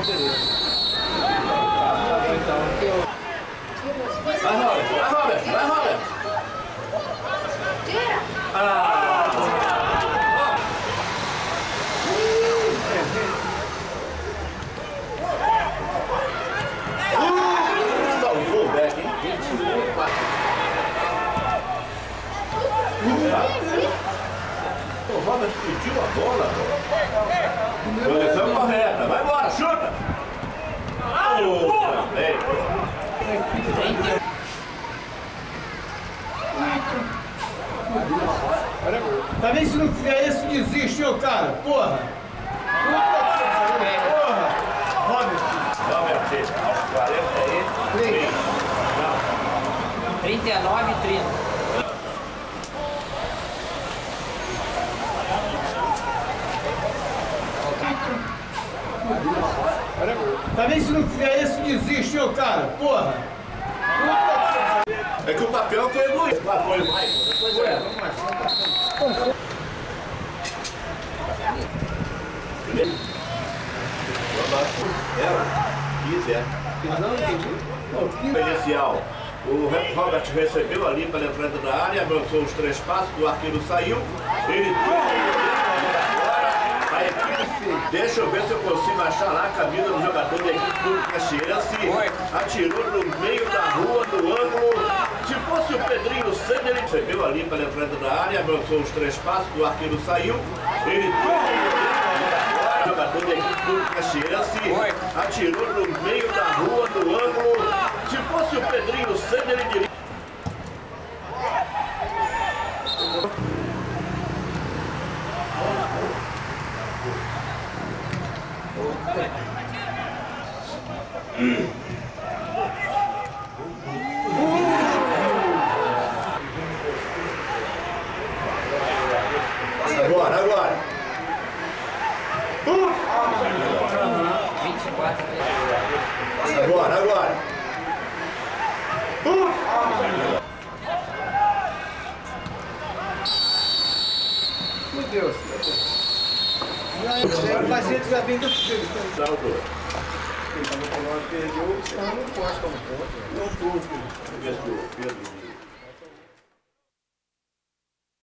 Vai, Robert! Vai, Robert! Salvou o back, hein? O Robert pediu a bola. Posição correta. Vai embora, chuta! Também se não fizer isso, desiste, ô cara. Porra! Porra! Robert, 39 e 30. também se não fizer isso, desiste, ô cara. Porra! É que o papel foi egoísta. Foi mais. Depois é. Inicial. O Robert recebeu ali para a entrada da área, avançou os 3 passos, o arqueiro saiu, ele a equipe, deixa eu ver se eu consigo achar lá a camisa do jogador da equipe do Caxiense, atirou no meio da rua, no ângulo. Se fosse o Pedrinho Sandro, ele recebeu ali para a entrada da área, avançou os 3 passos, o arqueiro saiu, ele o jogador da equipe do Caxiense, atirou no meio da rua, no ângulo. Se fosse o Pedrinho Sandro, ele diria. Agora. 24. Agora. Meu Deus. O paciente já vem do filho. Ele perdeu, você não pode como ponto. Não, Pedro.